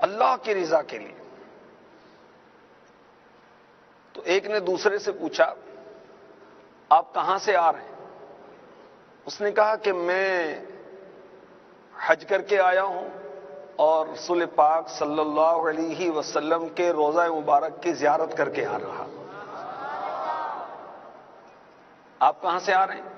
اللہ کی رضا کے لیے. تو ایک نے دوسرے سے پوچھا آپ کہاں سے آ رہے ہیں؟ اس نے کہا کہ میں حج کر کے آیا ہوں اور رسول پاک صلی اللہ علیہ وسلم کے روضہ مبارک کی زیارت کر کے آ رہا. آپ کہاں سے آ رہے ہیں؟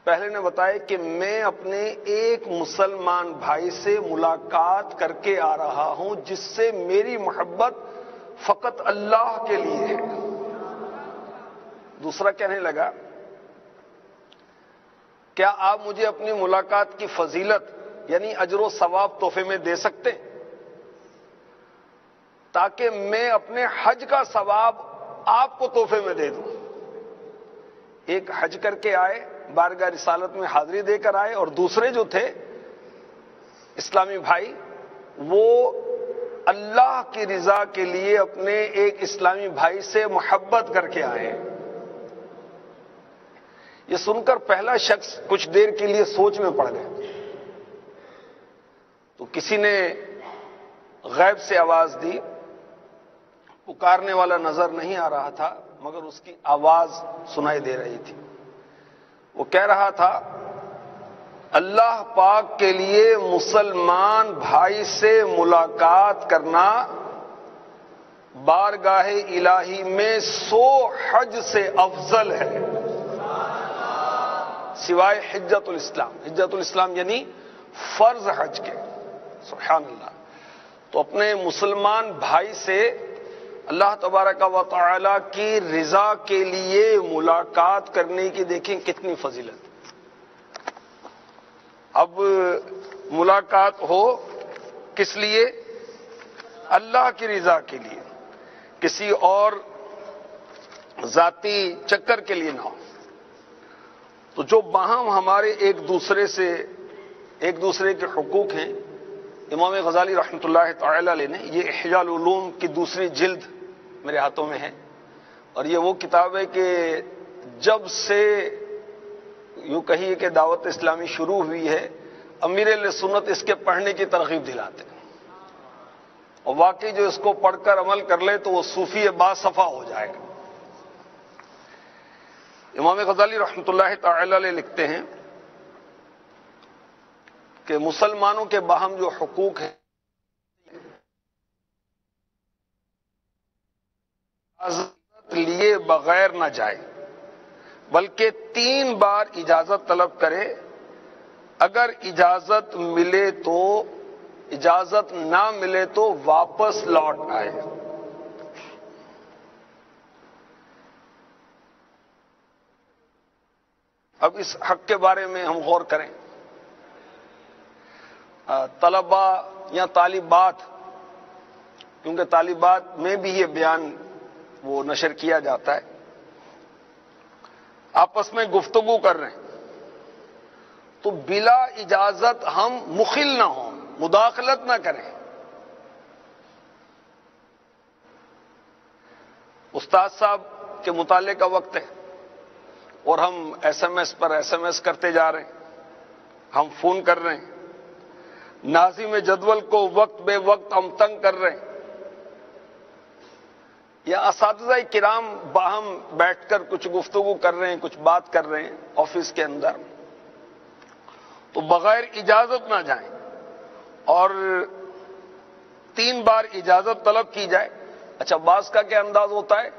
پہلے نے بتایا کہ میں اپنے ایک مسلمان بھائی سے ملاقات کر کے آ رہا ہوں جس سے میری محبت فقط اللہ کے لیے ہے. دوسرا کہنے لگا کیا آپ مجھے اپنی ملاقات کی فضیلت یعنی اجر و ثواب تحفے میں دے سکتے ہیں تاکہ میں اپنے حج کا ثواب آپ کو تحفے میں دے دوں. ایک حج کر کے آئے, بارگاہ رسالت میں حاضری دے کر آئے, اور دوسرے جو تھے اسلامی بھائی وہ اللہ کی رضا کے لیے اپنے ایک اسلامی بھائی سے محبت کر کے آئے. یہ سن کر پہلا شخص کچھ دیر کے لیے سوچ میں پڑ گیا. تو کسی نے غیب سے آواز دی. پکارنے والا نظر نہیں آ رہا تھا مگر اس کی آواز سنائی دے رہی تھی. وہ کہہ رہا تھا اللہ پاک کے لیے مسلمان بھائی سے ملاقات کرنا بارگاہ الہی میں 100 حج سے افضل ہے سوائے حجۃ الاسلام. حجۃ الاسلام یعنی فرض حج کے. سبحان اللہ. تو اپنے مسلمان بھائی سے اللہ تبارک و تعالی کی رضا کے لیے ملاقات کرنے کی دیکھیں کتنی فضیلت. اب ملاقات ہو کس لیے؟ اللہ کی رضا کے لیے, کسی اور ذاتی چکر کے لیے نہ ہو. تو جو باہم ہمارے ایک دوسرے کے حقوق ہیں, امام غزالی رحمۃ اللہ تعالی علیہ نے, یہ احیاء العلوم کی دوسری جلد میرے ہاتھوں میں ہے, اور یہ وہ کتاب ہے کہ جب سے یوں کہیے کہ دعوت اسلامی شروع ہوئی ہے امیر اہل سنت اس کے پڑھنے کی ترغیب دلاتے ہیں, اور واقعی جو اس کو پڑھ کر عمل کر لے تو وہ صوفی باصفا ہو جائے گا. امام غزالی رحمۃ اللہ تعالی علیہ لکھتے ہیں کہ مسلمانوں کے باہم جو حقوق ہیں اجازت لیے بغیر نہ جائے بلکہ 3 بار اجازت طلب کرے. اگر اجازت ملے تو, اجازت نہ ملے تو واپس لوٹ آئے. اب اس حق کے بارے میں ہم غور کریں. طلبا یا طالبات, کیونکہ طالبات میں بھی یہ بیان وہ نشر کیا جاتا ہے, آپس میں گفتگو کر رہے ہیں تو بلا اجازت ہم مخل نہ ہوں, مداخلت نہ کریں. استاد صاحب کے مطالعے کا وقت ہے اور ہم ایس ایم ایس کرتے جا رہے ہیں, ہم فون کر رہے ہیں, ناظم جدول کو وقت بے وقت ہم تنگ کر رہے ہیں, یا اساتذہ کرام باہم بیٹھ کر کچھ گفتگو کر رہے ہیں, کچھ بات کر رہے ہیں آفس کے اندر, تو بغیر اجازت نہ جائیں اور 3 بار اجازت طلب کی جائے. اچھا, بعض کا کیا انداز ہوتا ہے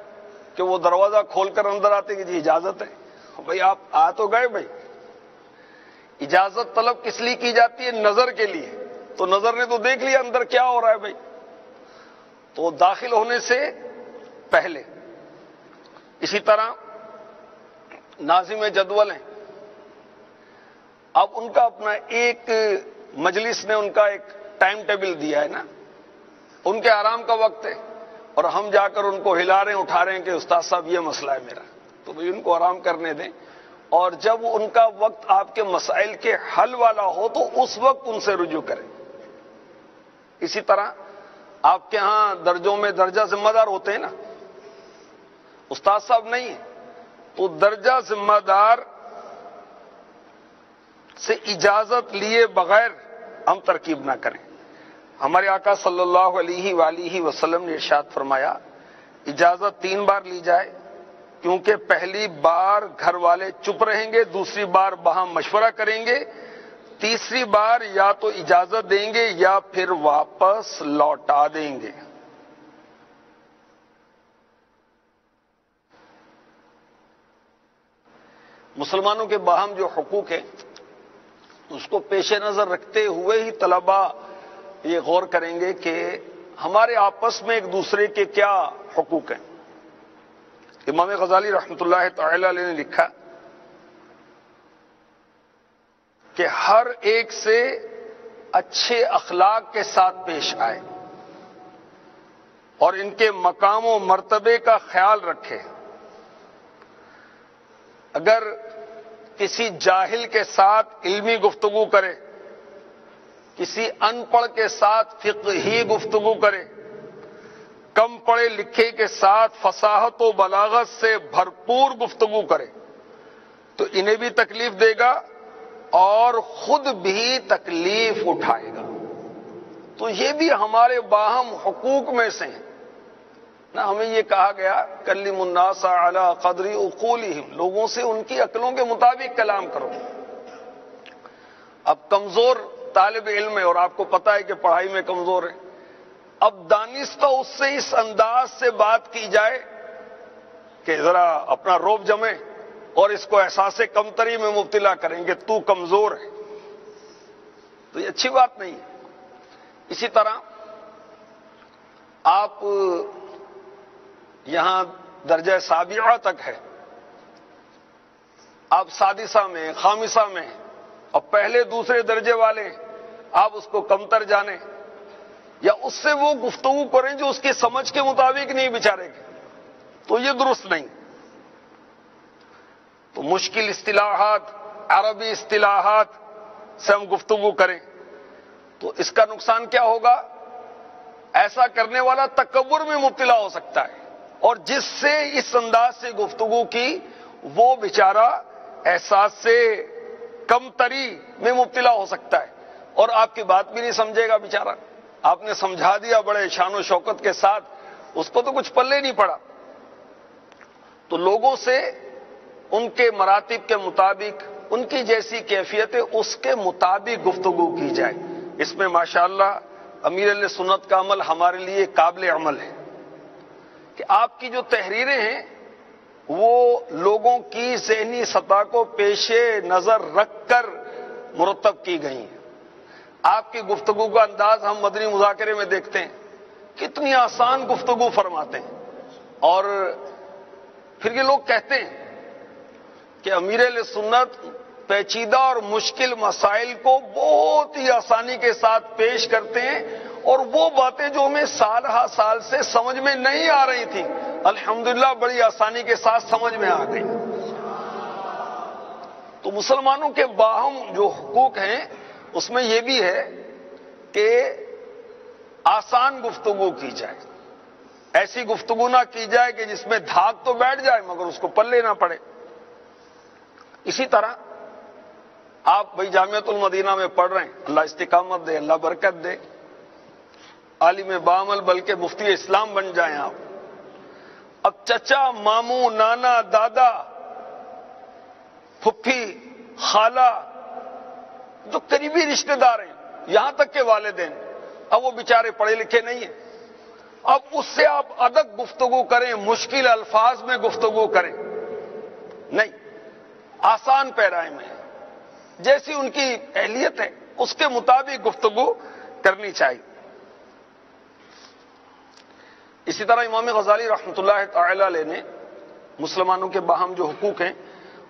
کہ وہ دروازہ کھول کر اندر آتے کہ جی اجازت ہے. بھائی آپ آ تو گئے, بھائی اجازت طلب کس لیے کی جاتی ہے؟ نظر کے لیے. تو نظر نے تو دیکھ لیا اندر کیا ہو رہا ہے بھائی, تو داخل ہونے سے پہلے. اسی طرح ناظم جدول ہیں, اب ان کا اپنا ایک مجلس نے ان کا ایک ٹائم ٹیبل دیا ہے نا, ان کے آرام کا وقت ہے, اور ہم جا کر ان کو ہلا رہے ہیں, اٹھا رہے ہیں کہ استاد صاحب یہ مسئلہ ہے میرا, تو بھائی ان کو آرام کرنے دیں, اور جب ان کا وقت آپ کے مسائل کے حل والا ہو تو اس وقت ان سے رجوع کریں. اسی طرح آپ کے ہاں درجوں میں درجہ ذمہ دار ہوتے ہیں نا, استاد صاحب نہیں ہیں, تو درجہ ذمہ دار سے اجازت لیے بغیر ہم ترکیب نہ کریں. ہمارے آقا صلی اللہ علیہ وآلہ وسلم نے ارشاد فرمایا اجازت 3 بار لی جائے، کیونکہ پہلی بار گھر والے چپ رہیں گے، دوسری بار باہم مشورہ کریں گے، تیسری بار یا تو اجازت دیں گے یا پھر واپس لوٹا دیں گے۔ مسلمانوں کے باہم جو حقوق ہیں اس کو پیش نظر رکھتے ہوئے ہی طلباء یہ غور کریں گے کہ ہمارے آپس میں ایک دوسرے کے کیا حقوق ہیں۔ امام غزالی رحمۃ اللہ تعالی علیہ نے لکھا کہ ہر ایک سے اچھے اخلاق کے ساتھ پیش آئے اور ان کے مقام و مرتبے کا خیال رکھے۔ اگر کسی جاہل کے ساتھ علمی گفتگو کرے، کسی ان پڑھ کے ساتھ فقہی گفتگو کرے، کم پڑھے لکھے کے ساتھ فصاحت و بلاغت سے بھرپور گفتگو کرے تو انہیں بھی تکلیف دے گا اور خود بھی تکلیف اٹھائے گا۔ تو یہ بھی ہمارے باہم حقوق میں سے ہیں نہ۔ ہمیں یہ کہا گیا کلم الناس علی قدر عقولہم، لوگوں سے ان کی عقلوں کے مطابق کلام کرو۔ اب کمزور طالب علم ہے اور آپ کو پتا ہے کہ پڑھائی میں کمزور ہے، اب دانستہ اس سے اس انداز سے بات کی جائے کہ ذرا اپنا روب جمے اور اس کو احساس کمتری میں مبتلا کریں گے، تو کمزور ہے، تو یہ اچھی بات نہیں ہے۔ اسی طرح آپ یہاں درجہ سابعہ تک ہے، آپ سادسہ میں خامسہ میں اور پہلے دوسرے درجے والے، آپ اس کو کمتر جانیں یا اس سے وہ گفتگو کریں جو اس کی سمجھ کے مطابق نہیں بیچارے گے، تو یہ درست نہیں۔ تو مشکل اصطلاحات، عربی اصطلاحات سے ہم گفتگو کریں تو اس کا نقصان کیا ہوگا؟ ایسا کرنے والا تکبر میں مبتلا ہو سکتا ہے، اور جس سے اس انداز سے گفتگو کی وہ بیچارہ احساس سے کمتری میں مبتلا ہو سکتا ہے اور آپ کی بات بھی نہیں سمجھے گا بیچارہ۔ آپ نے سمجھا دیا بڑے شان و شوکت کے ساتھ، اس کو تو کچھ پلے نہیں پڑا۔ تو لوگوں سے ان کے مراتب کے مطابق، ان کی جیسی کیفیت ہے اس کے مطابق گفتگو کی جائے۔ اس میں ماشاءاللہ امیر اہل سنت کا عمل ہمارے لیے قابل عمل ہے کہ آپ کی جو تحریریں ہیں وہ لوگوں کی ذہنی سطح کو پیش نظر رکھ کر مرتب کی گئی ہیں۔ آپ کی گفتگو کا انداز ہم مدنی مذاکرے میں دیکھتے ہیں، کتنی آسان گفتگو فرماتے ہیں، اور پھر یہ لوگ کہتے ہیں کہ امیر اہل سنت پیچیدہ اور مشکل مسائل کو بہت ہی آسانی کے ساتھ پیش کرتے ہیں، اور وہ باتیں جو ہمیں سال ہا سال سے سمجھ میں نہیں آ رہی تھیں الحمدللہ بڑی آسانی کے ساتھ سمجھ میں آ گئی۔ تو مسلمانوں کے باہم جو حقوق ہیں اس میں یہ بھی ہے کہ آسان گفتگو کی جائے، ایسی گفتگو نہ کی جائے کہ جس میں دھاگ تو بیٹھ جائے مگر اس کو پلے نہ پڑے۔ اسی طرح آپ بھائی جامعۃ المدینہ میں پڑھ رہے ہیں، اللہ استقامت دے، اللہ برکت دے، عالم بعمل بلکہ مفتی اسلام بن جائیں آپ۔ اب چچا، ماموں، نانا، دادا، پھپھی، خالہ، جو قریبی رشتہ دار ہیں، یہاں تک کہ والدین، اب وہ بیچارے پڑھے لکھے نہیں ہیں، اب اس سے آپ ادب گفتگو کریں، مشکل الفاظ میں گفتگو کریں نہیں، آسان پیرائے میں جیسی ان کی اہلیت ہے اس کے مطابق گفتگو کرنی چاہیے۔ اسی طرح امام غزالی رحمۃ اللہ تعالی علیہ نے مسلمانوں کے باہم جو حقوق ہیں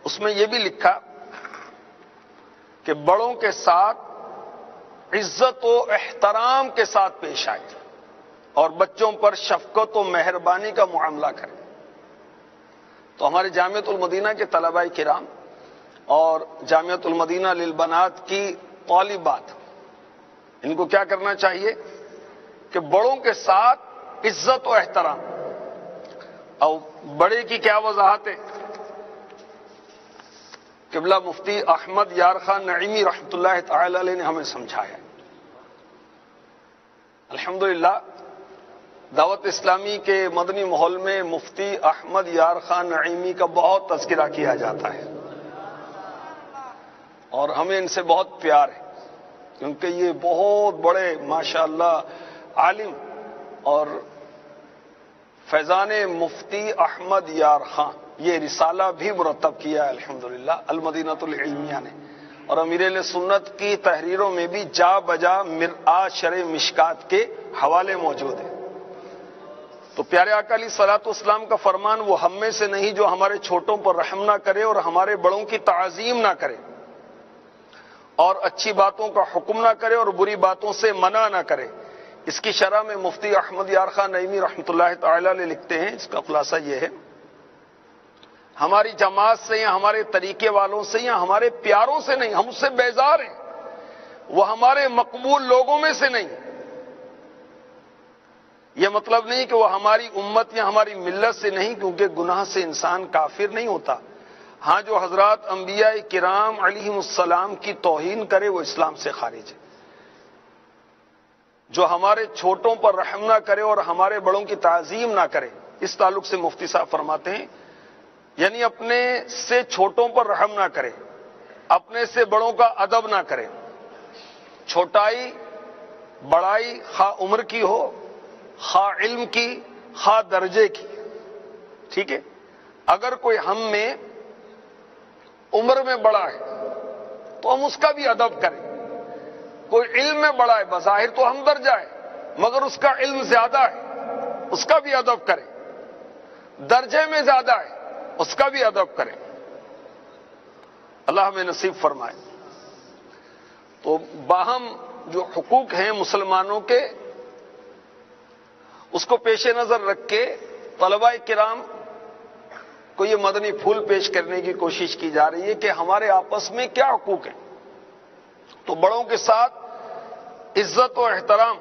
اس میں یہ بھی لکھا کہ بڑوں کے ساتھ عزت و احترام کے ساتھ پیش آئے اور بچوں پر شفقت و مہربانی کا معاملہ کریں۔ تو ہمارے جامعۃ المدینہ کے طلباء کرام اور جامعۃ المدینہ للبنات کی طالبات، ان کو کیا کرنا چاہیے کہ بڑوں کے ساتھ عزت و احترام۔ اور بڑے کی کیا وضاحت ہے؟ قبلہ مفتی احمد یار خان نعیمی رحمۃ اللہ تعالی علیہ نے ہمیں سمجھایا الحمدللہ دعوت اسلامی کے مدنی ماحول میں مفتی احمد یار خان نعیمی کا بہت تذکرہ کیا جاتا ہے اور ہمیں ان سے بہت پیار ہے، کیونکہ یہ بہت بڑے ماشاءاللہ عالم اور فیضان مفتی احمد یار خان یہ رسالہ بھی مرتب کیا ہے الحمدللہ المدینۃ العلمیہ نے، اور امیر اہل سنت کی تحریروں میں بھی جا بجا مرآت شرح مشکات کے حوالے موجود ہیں۔ تو پیارے آقا علیہ الصلوۃ والسلام کا فرمان وہ ہم میں سے نہیں جو ہمارے چھوٹوں پر رحم نہ کرے اور ہمارے بڑوں کی تعظیم نہ کرے اور اچھی باتوں کا حکم نہ کرے اور بری باتوں سے منع نہ کرے۔ اس کی شرح میں مفتی احمد یار خان نعیمی رحمۃ اللہ تعالی علیہ لکھتے ہیں، اس کا خلاصہ یہ ہے، ہماری جماعت سے یا ہمارے طریقے والوں سے یا ہمارے پیاروں سے نہیں، ہم اس سے بیزار ہیں، وہ ہمارے مقبول لوگوں میں سے نہیں۔ یہ مطلب نہیں کہ وہ ہماری امت یا ہماری ملت سے نہیں، کیونکہ گناہ سے انسان کافر نہیں ہوتا۔ ہاں جو حضرات انبیاء کرام علیہم السلام کی توہین کرے وہ اسلام سے خارج ہے۔ جو ہمارے چھوٹوں پر رحم نہ کرے اور ہمارے بڑوں کی تعظیم نہ کرے، اس تعلق سے مفتی صاحب فرماتے ہیں یعنی اپنے سے چھوٹوں پر رحم نہ کرے، اپنے سے بڑوں کا ادب نہ کرے، چھوٹائی بڑائی خواہ عمر کی ہو، خواہ علم کی، خواہ درجے کی، ٹھیک ہے۔ اگر کوئی ہم میں عمر میں بڑا ہے تو ہم اس کا بھی ادب کریں، کوئی علم میں بڑا ہے بظاہر تو ہم درجہ ہے مگر اس کا علم زیادہ ہے، اس کا بھی ادب کریں، درجے میں زیادہ ہے اس کا بھی ادب کریں، اللہ ہمیں نصیب فرمائے۔ تو باہم جو حقوق ہیں مسلمانوں کے اس کو پیش نظر رکھ کے طلباء کرام کو یہ مدنی پھول پیش کرنے کی کوشش کی جا رہی ہے کہ ہمارے آپس میں کیا حقوق ہیں۔ تو بڑوں کے ساتھ عزت و احترام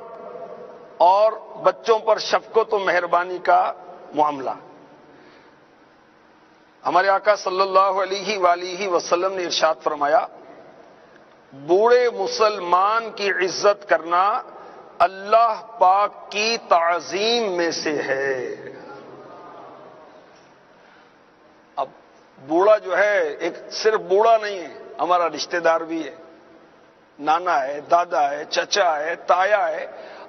اور بچوں پر شفقت و مہربانی کا معاملہ۔ ہمارے آقا صلی اللہ علیہ وآلہ وسلم نے ارشاد فرمایا، بوڑھے مسلمان کی عزت کرنا اللہ پاک کی تعظیم میں سے ہے۔ اب بوڑھا جو ہے ایک صرف بوڑھا نہیں ہے، ہمارا رشتہ دار بھی ہے، نانا ہے، دادا ہے، چچا ہے، تایا ہے،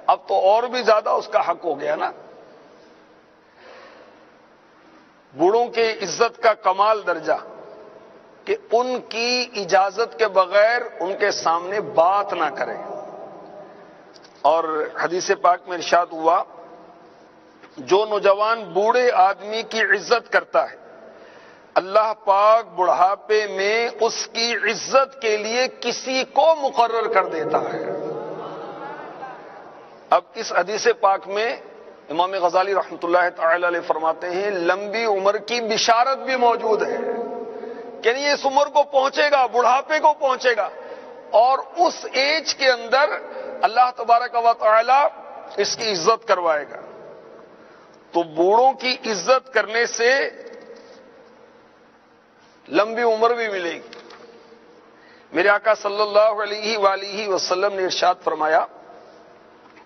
اب تو اور بھی زیادہ اس کا حق ہو گیا نا۔ بوڑھوں کی عزت کا کمال درجہ کہ ان کی اجازت کے بغیر ان کے سامنے بات نہ کریں، اور حدیث پاک میں ارشاد ہوا، جو نوجوان بوڑھے آدمی کی عزت کرتا ہے اللہ پاک بڑھاپے میں اس کی عزت کے لیے کسی کو مقرر کر دیتا ہے۔ اب اس حدیث پاک میں امام غزالی رحمۃ اللہ تعالی علیہ فرماتے ہیں لمبی عمر کی بشارت بھی موجود ہے، یعنی اس عمر کو پہنچے گا، بڑھاپے کو پہنچے گا، اور اس ایج کے اندر اللہ تبارک و تعالی اس کی عزت کروائے گا۔ تو بوڑھوں کی عزت کرنے سے لمبی عمر بھی ملے گی۔ میرے آقا صلی اللہ علیہ وآلہ وسلم نے ارشاد فرمایا،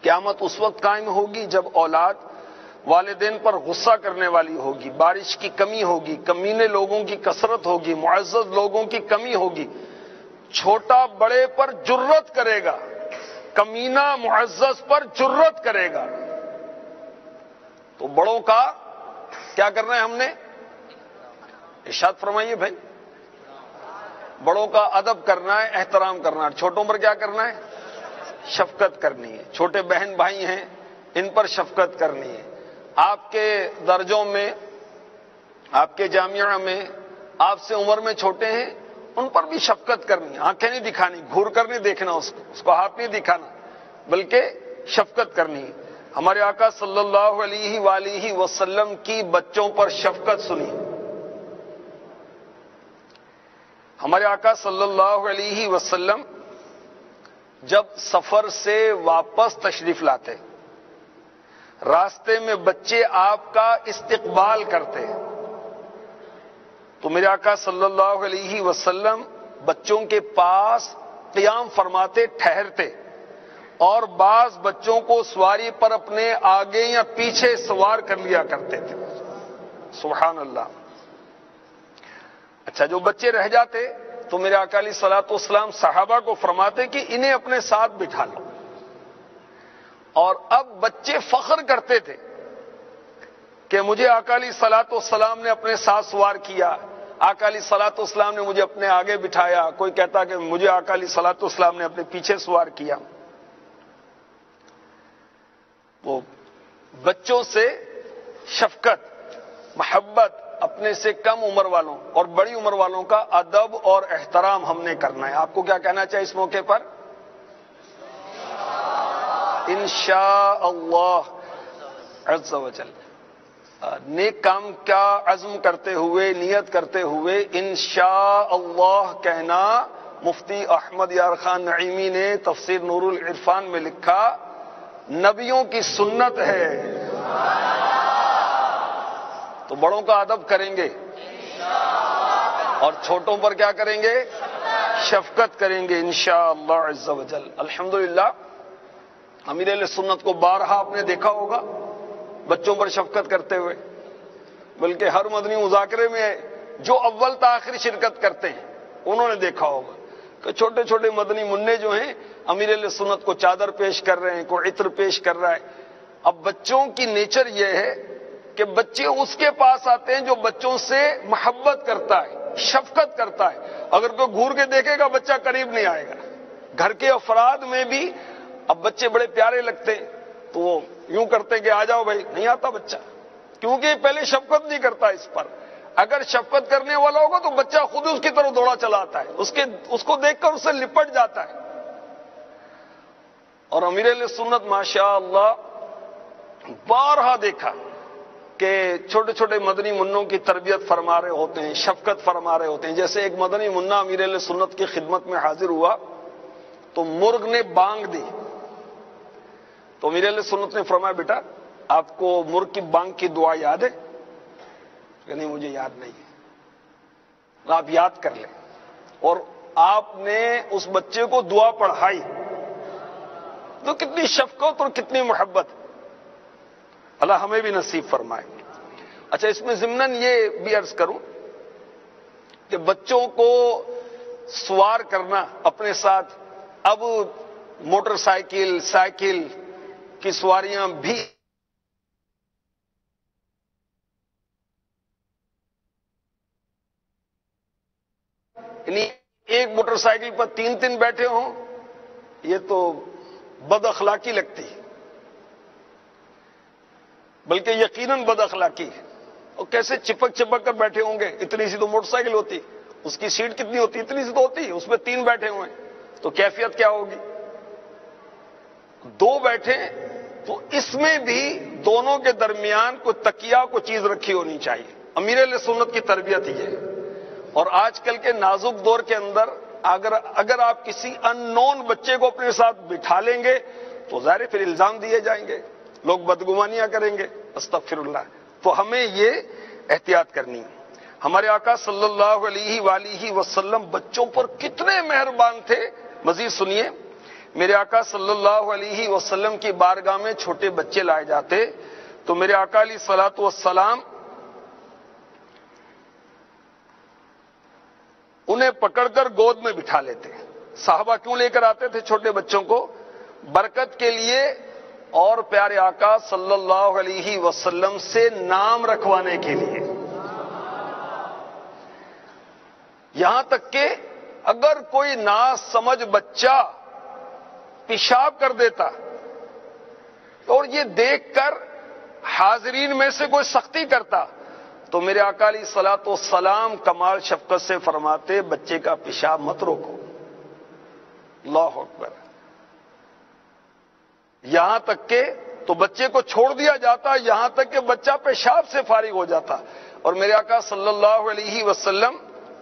قیامت اس وقت قائم ہوگی جب اولاد والدین پر غصہ کرنے والی ہوگی، بارش کی کمی ہوگی، کمینے لوگوں کی کثرت ہوگی، معزز لوگوں کی کمی ہوگی، چھوٹا بڑے پر جرت کرے گا، کمینہ معزز پر جرت کرے گا۔ تو بڑوں کا کیا کرنا ہے ہم نے؟ ارشاد فرمائیے بھائی، بڑوں کا ادب کرنا ہے، احترام کرنا ہے، چھوٹوں پر کیا کرنا ہے؟ شفقت کرنی ہے۔ چھوٹے بہن بھائی ہیں ان پر شفقت کرنی ہے، آپ کے درجوں میں، آپ کے جامعہ میں آپ سے عمر میں چھوٹے ہیں ان پر بھی شفقت کرنی ہے، آنکھیں نہیں دکھانی، گھور کر نہیں دیکھنا اس کو ہاتھ نہیں دکھانا، بلکہ شفقت کرنی ہے۔ ہمارے آقا صلی اللہ علیہ وآلہ وسلم کی بچوں پر شفقت سنی۔ ہمارے آقا صلی اللہ علیہ وسلم جب سفر سے واپس تشریف لاتے، راستے میں بچے آپ کا استقبال کرتے، تو میرے آقا صلی اللہ علیہ وسلم بچوں کے پاس قیام فرماتے، ٹھہرتے اور بعض بچوں کو سواری پر اپنے آگے یا پیچھے سوار کر لیا کرتے تھے. سبحان اللہ. اچھا، جو بچے رہ جاتے تو میرے آقا علیہ الصلوۃ والسلام صحابہ کو فرماتے کہ انہیں اپنے ساتھ بٹھا لو. اور اب بچے فخر کرتے تھے کہ مجھے آقا علیہ الصلوۃ والسلام نے اپنے ساتھ سوار کیا، آقا علیہ الصلوۃ والسلام نے مجھے اپنے آگے بٹھایا. کوئی کہتا کہ مجھے آقا علیہ الصلوۃ والسلام نے اپنے پیچھے سوار کیا. وہ بچوں سے شفقت، محبت، اپنے سے کم عمر والوں اور بڑی عمر والوں کا ادب اور احترام ہم نے کرنا ہے. آپ کو کیا کہنا چاہیے اس موقع پر؟ انشاءاللہ عز و جل. نیک کام کا عزم کرتے ہوئے، نیت کرتے ہوئے انشاءاللہ کہنا. مفتی احمد یار خان نعیمی نے تفسیر نور العرفان میں لکھا، نبیوں کی سنت ہے. تو بڑوں کا ادب کریں گے اور چھوٹوں پر کیا کریں گے؟ شفقت کریں گے انشاءاللہ عز و جل. الحمدللہ امیر اہل سنت کو بارہا آپ نے دیکھا ہوگا بچوں پر شفقت کرتے ہوئے، بلکہ ہر مدنی مذاکرے میں جو اول تاخیر شرکت کرتے ہیں انہوں نے دیکھا ہوگا کہ چھوٹے چھوٹے مدنی منع جو ہیں امیر اہل سنت کو چادر پیش کر رہے ہیں، کوئی عطر پیش کر رہا ہے. اب بچوں کی نیچر یہ ہے کہ بچے اس کے پاس آتے ہیں جو بچوں سے محبت کرتا ہے، شفقت کرتا ہے. اگر کوئی گھور کے دیکھے گا بچہ قریب نہیں آئے گا. گھر کے افراد میں بھی اب بچے بڑے پیارے لگتے ہیں تو وہ یوں کرتے کہ آ جاؤ بھائی، نہیں آتا بچہ، کیونکہ پہلے شفقت نہیں کرتا اس پر. اگر شفقت کرنے والا ہوگا تو بچہ خود اس کی طرف دوڑا چلا آتا ہے، اس کو دیکھ کر اسے لپٹ جاتا ہے. اور امیر اہل سنت ماشاء اللہ بارہا دیکھا کہ چھوٹے چھوٹے مدنی منوں کی تربیت فرما رہے ہوتے ہیں، شفقت فرما رہے ہوتے ہیں. جیسے ایک مدنی منا امیر اہل سنت کی خدمت میں حاضر ہوا تو مرغ نے بانگ دی. تو امیر اہل سنت نے فرمایا، بیٹا آپ کو مرغ کی بانگ کی دعا یاد ہے؟ کہ نہیں مجھے یاد نہیں ہے. آپ یاد کر لیں. اور آپ نے اس بچے کو دعا پڑھائی. تو کتنی شفقت اور کتنی محبت. اللہ ہمیں بھی نصیب فرمائے. اچھا، اس میں ضمناً یہ بھی عرض کروں کہ بچوں کو سوار کرنا اپنے ساتھ، اب موٹر سائیکل، سائیکل کی سواریاں بھی یعنی ایک موٹر سائیکل پر تین تین بیٹھے ہوں، یہ تو بد اخلاقی لگتی، بلکہ یقیناً بد اخلاقی. اور کیسے چپک چپک کر بیٹھے ہوں گے. اتنی سی تو موٹر سائیکل ہوتی، اس کی سیٹ کتنی ہوتی؟ اتنی سی تو ہوتی، اس میں تین بیٹھے ہوئے ہیں تو کیفیت کیا ہوگی؟ دو بیٹھے تو اس میں بھی دونوں کے درمیان کوئی تکیہ کوئی چیز رکھی ہونی چاہیے. امیر اہل سنت کی تربیت یہ ہے. اور آج کل کے نازک دور کے اندر اگر آپ کسی ان نون بچے کو اپنے ساتھ بٹھا لیں گے تو ظاہر پھر الزام دیے جائیں گے، لوگ بدگمانیاں کریں گے. استغفر اللہ. تو ہمیں یہ احتیاط کرنی ہے. ہمارے آقا صلی اللہ علیہ وآلہ وسلم بچوں پر کتنے مہربان تھے. مزید سنیے، میرے آقا صلی اللہ علیہ وسلم کی بارگاہ میں چھوٹے بچے لائے جاتے تو میرے آقا علیہ الصلوۃ والسلام انہیں پکڑ کر گود میں بٹھا لیتے. صحابہ کیوں لے کر آتے تھے چھوٹے بچوں کو؟ برکت کے لیے اور پیارے آقا صلی اللہ علیہ وسلم سے نام رکھوانے کے لیے. یہاں تک کہ اگر کوئی نا سمجھ بچہ پیشاب کر دیتا اور یہ دیکھ کر حاضرین میں سے کوئی سختی کرتا تو میرے آقا علیہ الصلوۃ والسلام کمال شفقت سے فرماتے، بچے کا پیشاب مت روکو. اللہ اکبر. یہاں تک کہ تو بچے کو چھوڑ دیا جاتا، یہاں تک کہ بچہ پیشاب سے فارغ ہو جاتا. اور میرے آقا صلی اللہ علیہ وسلم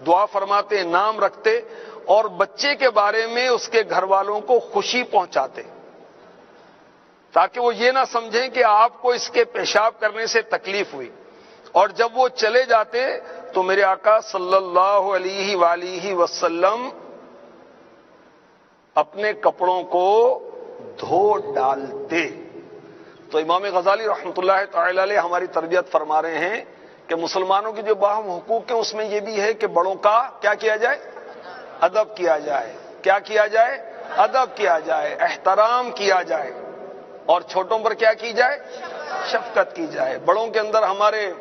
دعا فرماتے، نام رکھتے اور بچے کے بارے میں اس کے گھر والوں کو خوشی پہنچاتے تاکہ وہ یہ نہ سمجھیں کہ آپ کو اس کے پیشاب کرنے سے تکلیف ہوئی. اور جب وہ چلے جاتے تو میرے آقا صلی اللہ علیہ وآلہ وسلم اپنے کپڑوں کو دھو ڈالتے۔ تو امام غزالی رحمۃ اللہ تعالی علیہ ہماری تربیت فرما رہے ہیں کہ مسلمانوں کی جو باہم حقوق ہیں اس میں یہ بھی ہے کہ بڑوں کا کیا کیا جائے؟ ادب کیا جائے۔ کیا کیا جائے؟ ادب کیا جائے، احترام کیا جائے، اور چھوٹوں پر کیا کی جائے؟ شفقت کی جائے۔ بڑوں کے اندر ہمارے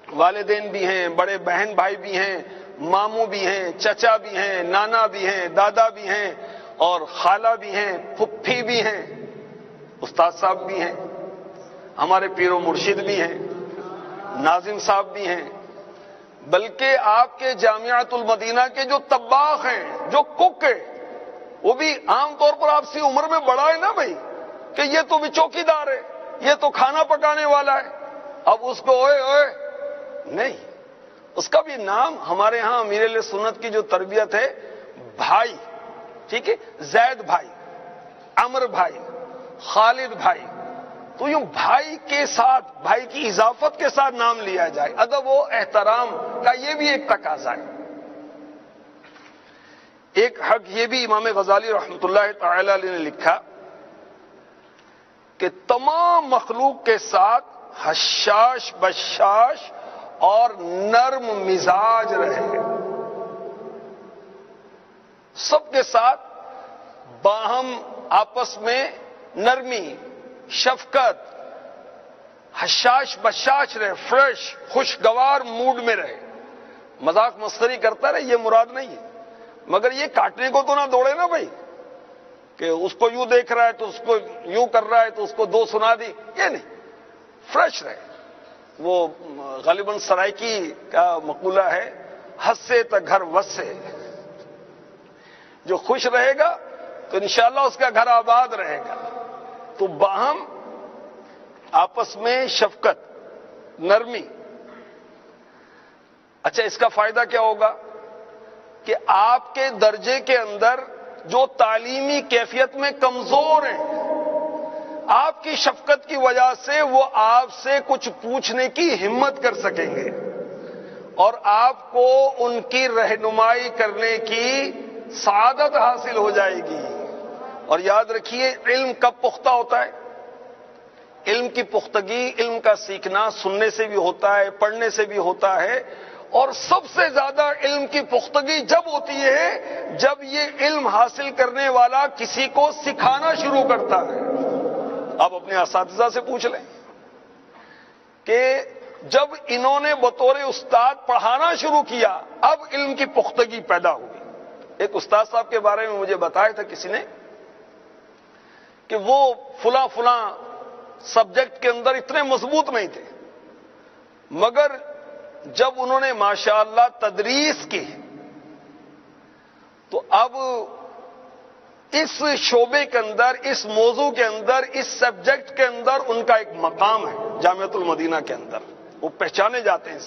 والدین بھی ہیں، بڑے بہن بھائی بھی ہیں، ماموں بھی ہیں، چچا بھی ہیں، نانا بھی ہیں، دادا بھی ہیں، اور خالہ بھی ہیں، پھپھی بھی ہیں، استاد صاحب بھی ہیں، ہمارے پیر و مرشد بھی ہیں، ناظم صاحب بھی ہیں، بلکہ آپ کے جامعۃ المدینہ کے جو طباخ ہیں، جو کک ہیں، وہ بھی عام طور پر آپ سے عمر میں بڑا ہے نا بھائی، کہ یہ تو بھی چوکیدار ہے، یہ تو کھانا پکانے والا ہے، اب اس کو اوئے اوئے نہیں، اس کا بھی نام ہمارے ہاں امیر اہل سنت کی جو تربیت ہے بھائی، ٹھیک ہے، زید بھائی، عمر بھائی، خالد بھائی، تو یوں بھائی کے ساتھ، بھائی کی اضافت کے ساتھ نام لیا جائے، ادب و احترام کا یہ بھی ایک تقاضا ہے۔ ایک حق یہ بھی امام غزالی رحمۃ اللہ تعالی علیہ نے لکھا کہ تمام مخلوق کے ساتھ حشاش بشاش اور نرم مزاج رہے، سب کے ساتھ باہم آپس میں نرمی، شفقت، حشاش بشاش رہے، فریش خوشگوار موڈ میں رہے، مذاق مسخری کرتا رہے، یہ مراد نہیں ہے، مگر یہ کاٹنے کو تو نہ دوڑے نا بھائی، کہ اس کو یوں دیکھ رہا ہے تو اس کو یوں کر رہا ہے تو اس کو دو سنا دی، یہ نہیں، فریش رہے۔ وہ غالباً سرائکی کا مقولہ ہے، ہنسے تو گھر وسے، جو خوش رہے گا تو انشاءاللہ اس کا گھر آباد رہے گا۔ تو باہم آپس میں شفقت، نرمی۔ اچھا، اس کا فائدہ کیا ہوگا کہ آپ کے درجے کے اندر جو تعلیمی کیفیت میں کمزور ہیں، آپ کی شفقت کی وجہ سے وہ آپ سے کچھ پوچھنے کی ہمت کر سکیں گے، اور آپ کو ان کی رہنمائی کرنے کی سعادت حاصل ہو جائے گی۔ اور یاد رکھیے، علم کب پختہ ہوتا ہے؟ علم کی پختگی، علم کا سیکھنا سننے سے بھی ہوتا ہے، پڑھنے سے بھی ہوتا ہے، اور سب سے زیادہ علم کی پختگی جب ہوتی ہے جب یہ علم حاصل کرنے والا کسی کو سکھانا شروع کرتا ہے۔ آپ اپنے اساتذہ سے پوچھ لیں کہ جب انہوں نے بطور استاد پڑھانا شروع کیا، اب علم کی پختگی پیدا ہوئی۔ ایک استاد صاحب کے بارے میں مجھے بتایا تھا کسی نے کہ وہ فلاں سبجیکٹ کے اندر اتنے مضبوط نہیں تھے، مگر جب انہوں نے ماشاءاللہ تدریس کی تو اب اس شعبے کے اندر، اس موضوع کے اندر، اس سبجیکٹ کے اندر ان کا ایک مقام ہے جامعۃ المدینہ کے اندر، وہ پہچانے جاتے ہیں۔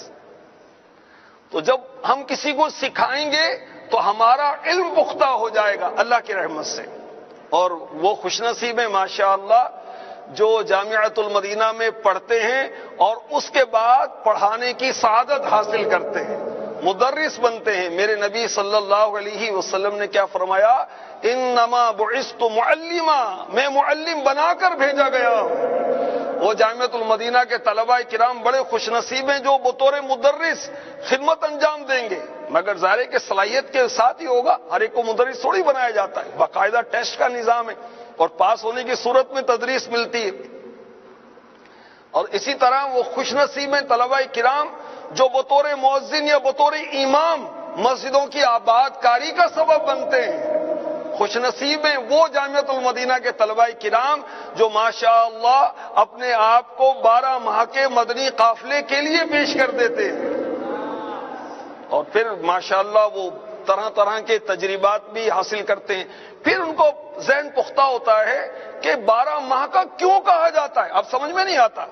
تو جب ہم کسی کو سکھائیں گے تو ہمارا علم پختہ ہو جائے گا اللہ کی رحمت سے، اور وہ خوش نصیب ہیں ماشاءاللہ جو جامعۃ المدینہ میں پڑھتے ہیں اور اس کے بعد پڑھانے کی سعادت حاصل کرتے ہیں، مدرس بنتے ہیں۔ میرے نبی صلی اللہ علیہ وسلم نے کیا فرمایا؟ انما بعثت معلما، میں معلم بنا کر بھیجا گیا ہوں۔ وہ جامعۃ المدینہ کے طلباء کرام بڑے خوش نصیب ہیں جو بطور مدرس خدمت انجام دیں گے، مگر ظاہر ہے کہ صلاحیت کے ساتھ ہی ہوگا، ہر ایک کو مدرس تھوڑی بنایا جاتا ہے، باقاعدہ ٹیسٹ کا نظام ہے، اور پاس ہونے کی صورت میں تدریس ملتی ہے۔ اور اسی طرح وہ خوش نصیب ہیں طلباء کرام جو بطور مؤذن یا بطور امام مسجدوں کی آباد کاری کا سبب بنتے ہیں۔ خوش نصیب ہیں وہ جامعۃ المدینہ کے طلباء کرام جو ماشاءاللہ اپنے آپ کو 12 ماہ کے مدنی قافلے کے لیے پیش کر دیتے ہیں، اور پھر ماشاءاللہ وہ طرح طرح کے تجربات بھی حاصل کرتے ہیں۔ پھر ان کو ذہن پختہ ہوتا ہے کہ 12 ماہ کا کیوں کہا جاتا ہے، اب سمجھ میں نہیں آتا۔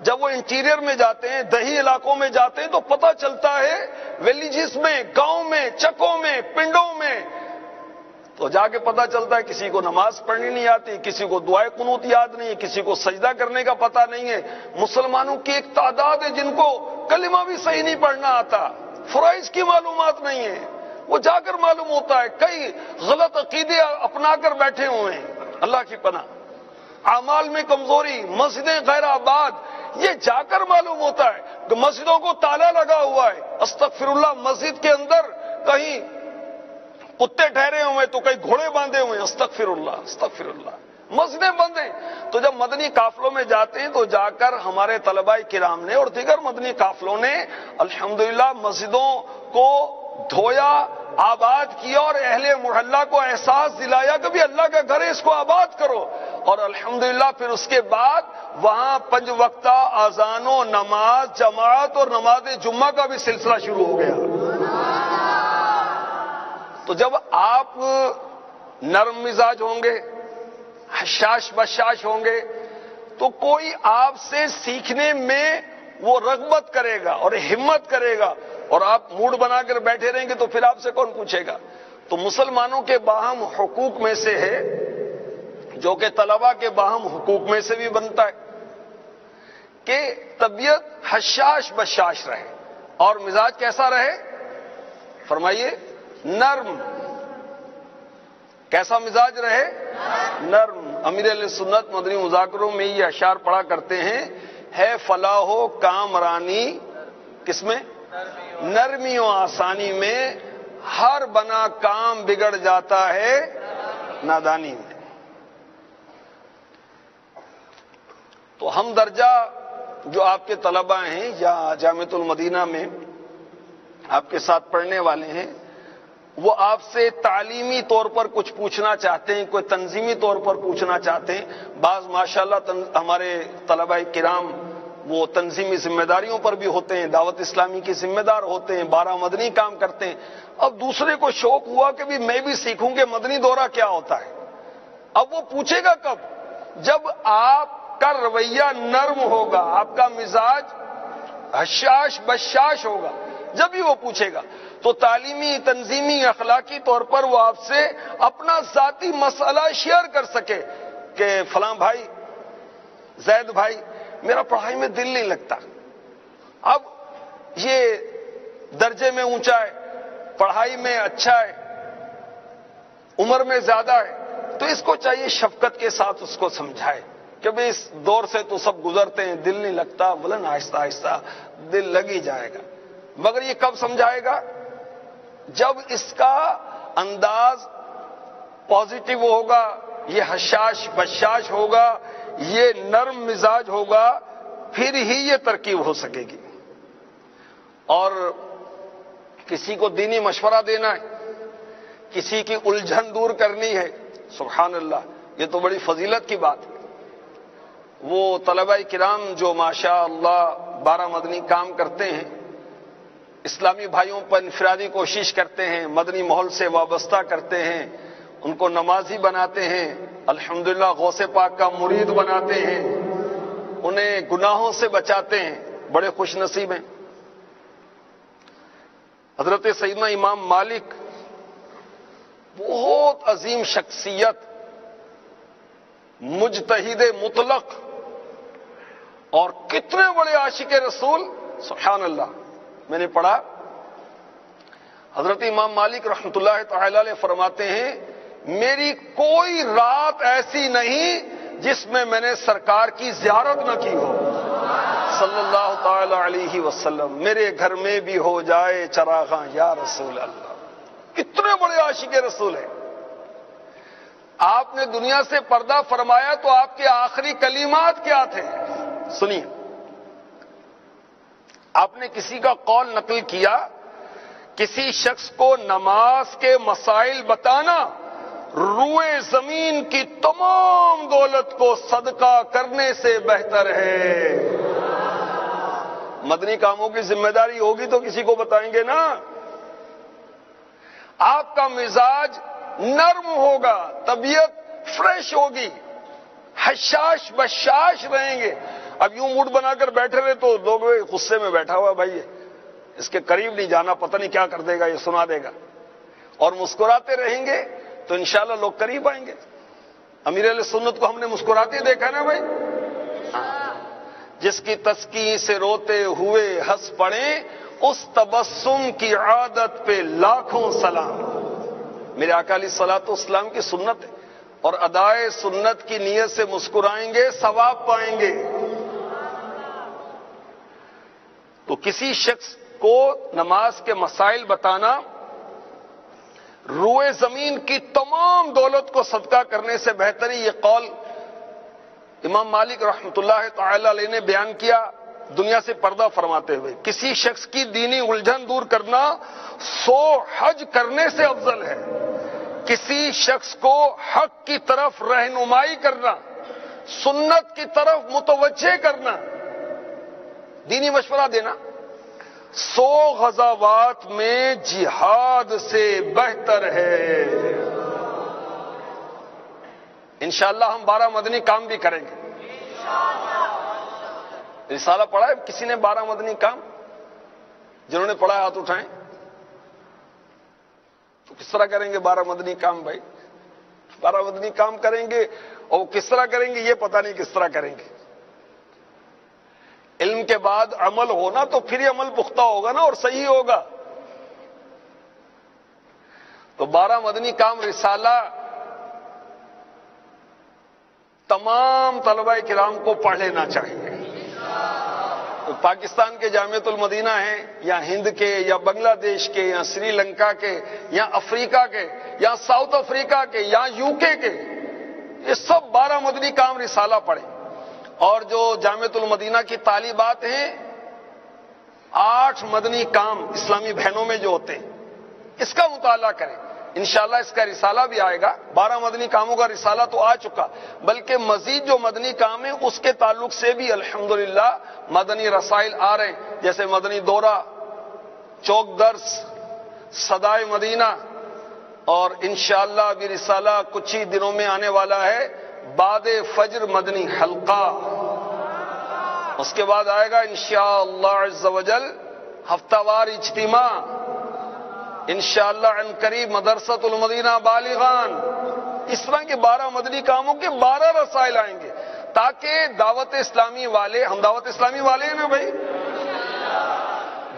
جب وہ انٹیریئر میں جاتے ہیں، دیہی علاقوں میں جاتے ہیں، تو پتہ چلتا ہے ویلیجز میں، گاؤں میں، چکوں میں، پنڈوں میں، تو جا کے پتہ چلتا ہے کسی کو نماز پڑھنی نہیں آتی، کسی کو دعائے قنوت یاد نہیں ہے، کسی کو سجدہ کرنے کا پتہ نہیں ہے۔ مسلمانوں کی ایک تعداد ہے جن کو کلمہ بھی صحیح نہیں پڑھنا آتا، فرائض کی معلومات نہیں ہے، وہ جا کر معلوم ہوتا ہے کئی غلط عقیدے اپنا کر بیٹھے ہوئے ہیں۔ اللہ کی پناہ. اعمال میں کمزوری، مسجدیں غیر آباد، یہ جا کر معلوم ہوتا ہے کہ مسجدوں کو تالا لگا ہوا ہے. استغفر اللہ، مسجد کے اندر کہیں کتے ٹھہرے ہوئے تو کہیں گھوڑے باندھے ہوئے. استغفر اللہ استغفر اللہ. مسجدیں بند ہیں. تو جب مدنی قافلوں میں جاتے ہیں تو جا کر ہمارے طلباء کرام نے اور دیگر مدنی قافلوں نے الحمدللہ مسجدوں کو دھویا، آباد کیا اور اہل محلہ کو احساس دلایا کہ بھی اللہ کا گھر ہے، اس کو آباد کرو. اور الحمدللہ پھر اس کے بعد وہاں 5 وقتہ اذان و نماز جماعت اور نماز جمعہ کا بھی سلسلہ شروع ہو گیا. تو جب آپ نرم مزاج ہوں گے، حشاش بشاش ہوں گے، تو کوئی آپ سے سیکھنے میں وہ رغبت کرے گا اور ہمت کرے گا. اور آپ موڈ بنا کر بیٹھے رہیں گے تو پھر آپ سے کون پوچھے گا؟ تو مسلمانوں کے باہم حقوق میں سے ہے، جو کہ طلباء کے باہم حقوق میں سے بھی بنتا ہے، کہ طبیعت حشاش بشاش رہے اور مزاج کیسا رہے؟ فرمائیے نرم. کیسا مزاج رہے؟ نرم. امیر علیہ سنت مدنی مذاکروں میں یہ اشعار پڑھا کرتے ہیں، ہے فلاح و کامرانی کس میں؟ نرمی و آسانی میں. ہر بنا کام بگڑ جاتا ہے نادانی میں. تو ہم درجہ جو آپ کے طلباء ہیں یا جامعۃ المدینہ میں آپ کے ساتھ پڑھنے والے ہیں، وہ آپ سے تعلیمی طور پر کچھ پوچھنا چاہتے ہیں، کوئی تنظیمی طور پر پوچھنا چاہتے ہیں. بعض ماشاءاللہ ہمارے طلباء کرام وہ تنظیمی ذمہ داریوں پر بھی ہوتے ہیں، دعوت اسلامی کی ذمہ دار ہوتے ہیں، 12 مدنی کام کرتے ہیں. اب دوسرے کو شوق ہوا کہ بھی میں بھی سیکھوں کہ مدنی دورہ کیا ہوتا ہے. اب وہ پوچھے گا کب؟ جب آپ کا رویہ نرم ہوگا، آپ کا مزاج حشاش بشاش ہوگا، جب ہی وہ پوچھے گا. تو تعلیمی تنظیمی اخلاقی طور پر وہ آپ سے اپنا ذاتی مسئلہ شیئر کر سکے کہ فلاں بھائی، زید بھائی، میرا پڑھائی میں دل نہیں لگتا، اب یہ درجے میں اونچا ہے، پڑھائی میں اچھا ہے، عمر میں زیادہ ہے، تو اس کو چاہیے شفقت کے ساتھ اس کو سمجھائے کہ بھئی اس دور سے تو سب گزرتے ہیں، دل نہیں لگتا. بولن آہستہ آہستہ دل لگ ہی جائے گا. مگر یہ کب سمجھائے گا؟ جب اس کا انداز پازیٹیو ہوگا، یہ حشاش بشاش ہوگا، یہ نرم مزاج ہوگا، پھر ہی یہ ترکیب ہو سکے گی. اور کسی کو دینی مشورہ دینا ہے، کسی کی الجھن دور کرنی ہے، سبحان اللہ، یہ تو بڑی فضیلت کی بات ہے. وہ طلباء کرام جو ماشاء اللہ 12 مدنی کام کرتے ہیں، اسلامی بھائیوں پر انفرادی کوشش کرتے ہیں، مدنی ماحول سے وابستہ کرتے ہیں، ان کو نمازی بناتے ہیں، الحمدللہ غوث پاک کا مرید بناتے ہیں، انہیں گناہوں سے بچاتے ہیں، بڑے خوش نصیب ہیں. حضرت سیدنا امام مالک بہت عظیم شخصیت، مجتہد مطلق، اور کتنے بڑے عاشق رسول، سبحان اللہ. میں نے پڑھا حضرت امام مالک رحمۃ اللہ تعالی علیہ فرماتے ہیں، میری کوئی رات ایسی نہیں جس میں نے سرکار کی زیارت نہ کی ہو صلی اللہ تعالی علیہ وسلم. میرے گھر میں بھی ہو جائے چراغاں یا رسول اللہ. کتنے بڑے عاشق رسول ہیں. آپ نے دنیا سے پردہ فرمایا تو آپ کے آخری کلمات کیا تھے؟ سنیے. آپ نے کسی کا قول نقل کیا، کسی شخص کو نماز کے مسائل بتانا روئے زمین کی تمام دولت کو صدقہ کرنے سے بہتر ہے. مدنی کاموں کی ذمہ داری ہوگی تو کسی کو بتائیں گے نا. آپ کا مزاج نرم ہوگا، طبیعت فریش ہوگی، حشاش بشاش رہیں گے. اب یوں موڈ بنا کر بیٹھے ہوئے تو لوگ غصے میں بیٹھا ہوا بھائی، اس کے قریب نہیں جانا، پتہ نہیں کیا کر دے گا، یہ سنا دے گا. اور مسکراتے رہیں گے تو انشاءاللہ لوگ قریب آئیں گے. امیر علیہ سنت کو ہم نے مسکراتے دیکھا نا بھائی. جس کی تسکین سے روتے ہوئے ہنس پڑے، اس تبسم کی عادت پہ لاکھوں سلام. میرے آقا علیہ الصلوۃ والسلام کی سنت ہے. اور ادائے سنت کی نیت سے مسکرائیں گے ثواب پائیں گے۔ تو کسی شخص کو نماز کے مسائل بتانا روئے زمین کی تمام دولت کو صدقہ کرنے سے بہتر ہے، یہ قول امام مالک رحمۃ اللہ تعالی علیہ نے بیان کیا دنیا سے پردہ فرماتے ہوئے۔ کسی شخص کی دینی الجھن دور کرنا 100 حج کرنے سے افضل ہے۔ کسی شخص کو حق کی طرف رہنمائی کرنا، سنت کی طرف متوجہ کرنا، دینی مشورہ دینا 100 غزوات میں جہاد سے بہتر ہے۔ انشاءاللہ ہم 12 مدنی کام بھی کریں گے۔ رسالہ پڑھا ہے کسی نے 12 مدنی کام؟ جنہوں نے پڑھا ہے ہاتھ اٹھائیں۔ تو کس طرح کریں گے 12 مدنی کام بھائی؟ 12 مدنی کام کریں گے اور وہ کس طرح کریں گے یہ پتہ نہیں کس طرح کریں گے۔ علم کے بعد عمل ہونا تو پھر یہ عمل پختہ ہوگا نا اور صحیح ہوگا۔ تو 12 مدنی کام رسالہ تمام طلبہ کرام کو پڑھ لینا چاہیے۔ پاکستان کے جامعۃ المدینہ ہیں یا ہند کے یا بنگلہ دیش کے یا سری لنکا کے یا افریقہ کے یا ساؤتھ افریقہ کے یا UK کے، یہ سب 12 مدنی کام رسالہ پڑھیں۔ اور جو جامعۃ المدینہ کی طالبات ہیں 8 مدنی کام اسلامی بہنوں میں جو ہوتے ہیں اس کا مطالعہ کریں۔ انشاءاللہ اس کا رسالہ بھی آئے گا۔ 12 مدنی کاموں کا رسالہ تو آ چکا، بلکہ مزید جو مدنی کام ہیں اس کے تعلق سے بھی الحمدللہ مدنی رسائل آ رہے ہیں، جیسے مدنی دورہ، چوک درس، صدائے مدینہ، اور انشاءاللہ ابھی رسالہ کچھ ہی دنوں میں آنے والا ہے بعد فجر مدنی حلقہ۔ اس کے بعد آئے گا انشاءاللہ عز و جل ہفتہ وار اجتماع، انشاءاللہ عن قریب مدرسۃ المدینہ بالغان۔ اس طرح کے 12 مدنی کاموں کے 12 رسائل آئیں گے تاکہ دعوت اسلامی والے، ہم دعوت اسلامی والے ہیں نا بھائی،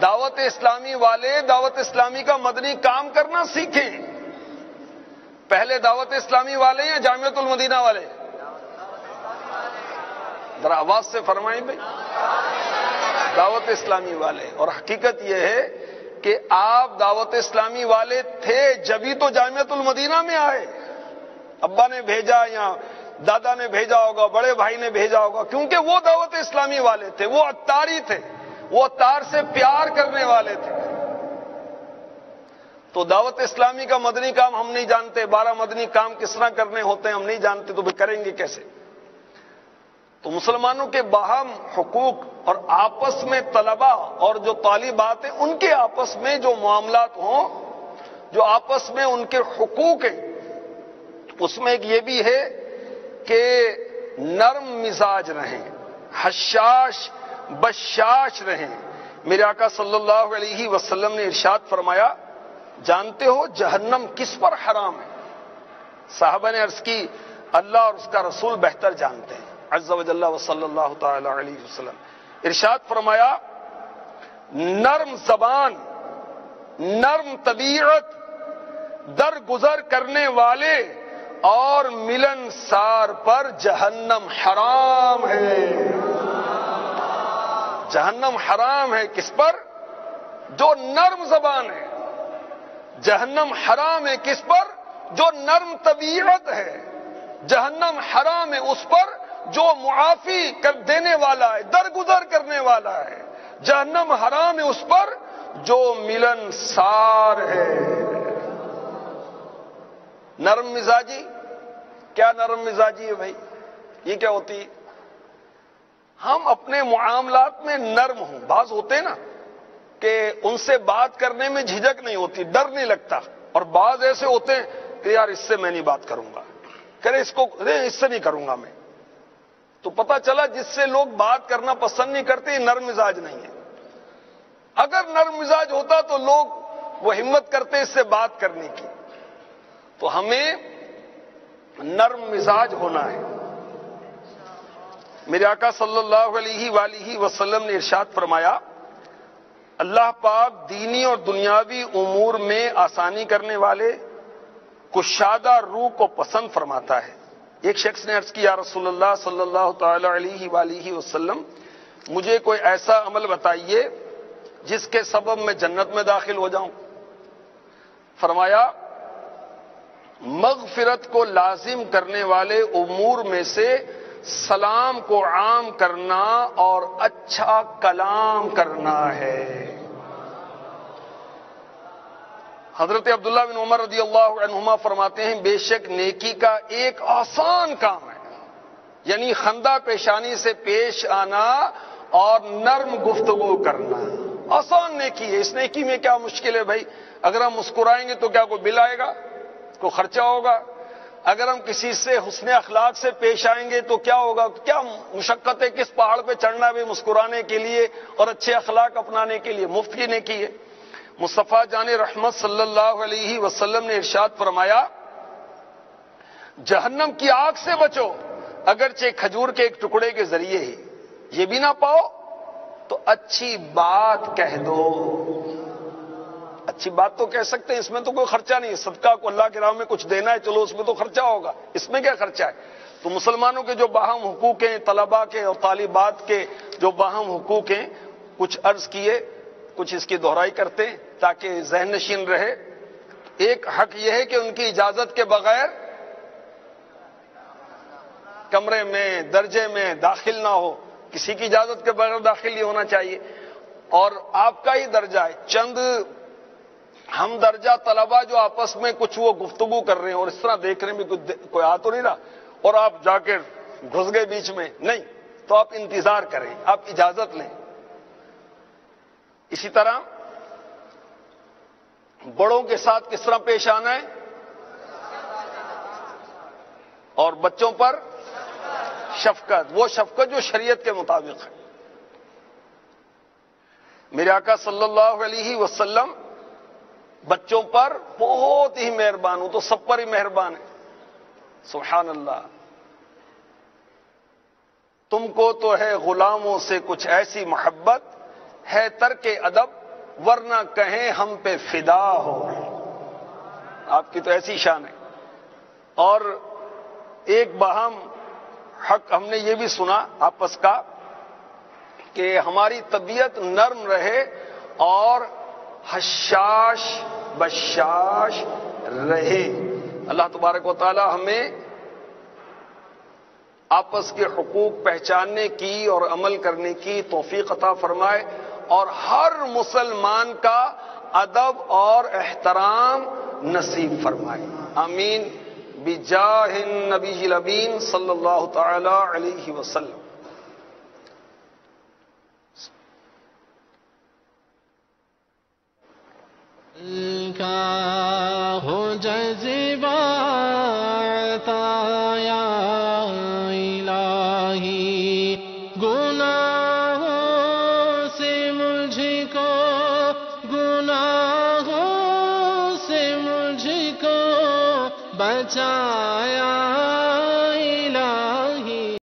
دعوت اسلامی والے دعوت اسلامی کا مدنی کام کرنا سیکھیں۔ پہلے دعوت اسلامی والے یا جامعۃ المدینہ والے؟ ذرا آواز سے فرمائیں بھائی۔ دعوت اسلامی والے۔ اور حقیقت یہ ہے کہ آپ دعوت اسلامی والے تھے جبھی تو جامعۃ المدینہ میں آئے۔ ابا نے بھیجا یا دادا نے بھیجا ہوگا، بڑے بھائی نے بھیجا ہوگا، کیونکہ وہ دعوت اسلامی والے تھے، وہ عطاری تھے، وہ عطار سے پیار کرنے والے تھے۔ تو دعوت اسلامی کا مدنی کام ہم نہیں جانتے، 12 مدنی کام کس طرح کرنے ہوتے ہیں ہم نہیں جانتے، تو پھر کریں گے کیسے؟ تو مسلمانوں کے باہم حقوق اور آپس میں طلبہ اور جو طالبات ہیں ان کے آپس میں جو معاملات ہوں، جو آپس میں ان کے حقوق ہیں، اس میں ایک یہ بھی ہے کہ نرم مزاج رہیں، حشاش بشاش رہیں۔ میرے آقا صلی اللہ علیہ وسلم نے ارشاد فرمایا، جانتے ہو جہنم کس پر حرام ہے؟ صحابہ نے عرض کی اللہ اور اس کا رسول بہتر جانتے ہیں عز و جل و صلی اللہ تعالی علیہ وسلم۔ ارشاد فرمایا، نرم زبان، نرم طبیعت، درگزر کرنے والے اور ملن سار پر جہنم حرام ہے۔ جہنم حرام ہے کس پر؟ جو نرم زبان ہے۔ جہنم حرام ہے کس پر؟ جو نرم طبیعت ہے۔ جہنم حرام ہے اس پر جو معافی کر دینے والا ہے، درگزر کرنے والا ہے۔ جہنم حرام ہے اس پر جو ملن سار ہے۔ نرم مزاجی، کیا نرم مزاجی ہے بھائی؟ یہ کیا ہوتی ہے؟ ہم اپنے معاملات میں نرم ہوں۔ بعض ہوتے ہیں نا کہ ان سے بات کرنے میں جھجک نہیں ہوتی، ڈر نہیں لگتا، اور بعض ایسے ہوتے ہیں کہ یار اس سے میں نہیں بات کروں گا، کرے اس کو اس سے نہیں کروں گا میں۔ تو پتہ چلا جس سے لوگ بات کرنا پسند نہیں کرتے یہ نرم مزاج نہیں ہے۔ اگر نرم مزاج ہوتا تو لوگ وہ ہمت کرتے اس سے بات کرنے کی۔ تو ہمیں نرم مزاج ہونا ہے۔ میرے آقا صلی اللہ علیہ وآلہ وسلم نے ارشاد فرمایا، اللہ پاک دینی اور دنیاوی امور میں آسانی کرنے والے کشادہ روح کو پسند فرماتا ہے۔ ایک شخص نے عرض کیا رسول اللہ صلی اللہ تعالی علیہ وآلہ وسلم مجھے کوئی ایسا عمل بتائیے جس کے سبب میں جنت میں داخل ہو جاؤں۔ فرمایا مغفرت کو لازم کرنے والے امور میں سے سلام کو عام کرنا اور اچھا کلام کرنا ہے۔ حضرت عبداللہ بن عمر رضی اللہ عنہما فرماتے ہیں بے شک نیکی کا ایک آسان کام ہے، یعنی خندہ پیشانی سے پیش آنا اور نرم گفتگو کرنا آسان نیکی ہے۔ اس نیکی میں کیا مشکل ہے بھائی؟ اگر ہم مسکرائیں گے تو کیا کوئی بل آئے گا؟ کوئی خرچہ ہوگا؟ اگر ہم کسی سے حسن اخلاق سے پیش آئیں گے تو کیا ہوگا؟ کیا مشقت ہے کس پہاڑ پہ چڑھنا بھی مسکرانے کے لیے اور اچھے اخلاق اپنانے کے لیے؟ مفت کی نیکی ہے۔ مصطفیٰ جان رحمت صلی اللہ علیہ وسلم نے ارشاد فرمایا جہنم کی آگ سے بچو اگرچہ کھجور کے ایک ٹکڑے کے ذریعے ہی، یہ بھی نہ پاؤ تو اچھی بات کہہ دو۔ اچھی بات تو کہہ سکتے ہیں، اس میں تو کوئی خرچہ نہیں ہے، صدقہ کو اللہ کی راہ میں کچھ دینا ہے، چلو اس میں تو خرچہ ہوگا، اس میں کیا خرچہ ہے؟ تو مسلمانوں کے جو باہم حقوق ہیں، طلباء کے اور طالبات کے جو باہم حقوق ہیں، کچھ عرض کیے، کچھ اس کی دہرائی کرتے ہیں تاکہ ذہن نشین رہے۔ ایک حق یہ ہے کہ ان کی اجازت کے بغیر کمرے میں درجے میں داخل نہ ہو، کسی کی اجازت کے بغیر داخل نہیں ہونا چاہیے، اور آپ کا ہی درجہ ہے۔ چند ہم درجہ طلباء جو آپس میں کچھ وہ گفتگو کر رہے ہیں اور اس طرح دیکھ رہے ہیں بھی کوئی آ تو نہیں رہا اور آپ جا کے گھس گئے بیچ میں، نہیں، تو آپ انتظار کریں، آپ اجازت لیں۔ اسی طرح بڑوں کے ساتھ کس طرح پیش آنا ہے اور بچوں پر شفقت، وہ شفقت جو شریعت کے مطابق ہے۔ میرے آقا صلی اللہ علیہ وسلم بچوں پر بہت ہی مہربان، ہوں تو سب پر ہی مہربان ہے، سبحان اللہ۔ تم کو تو ہے غلاموں سے کچھ ایسی محبت ہے ترک ادب ورنہ کہیں ہم پہ فدا ہو، آپ کی تو ایسی شان ہے۔ اور ایک باہم حق ہم نے یہ بھی سنا آپس کا کہ ہماری طبیعت نرم رہے اور حشاش بشاش رہے۔ اللہ تبارک و تعالی ہمیں آپس کے حقوق پہچاننے کی اور عمل کرنے کی توفیق عطا فرمائے اور ہر مسلمان کا ادب اور احترام نصیب فرمائے، آمین بجاہ النبی الامین صلی اللہ تعالی علیہ وسلم۔ کا ہو جذبہ عطا یا الہی، گناہوں سے مجھ کو، گناہوں سے مجھ کو بچایا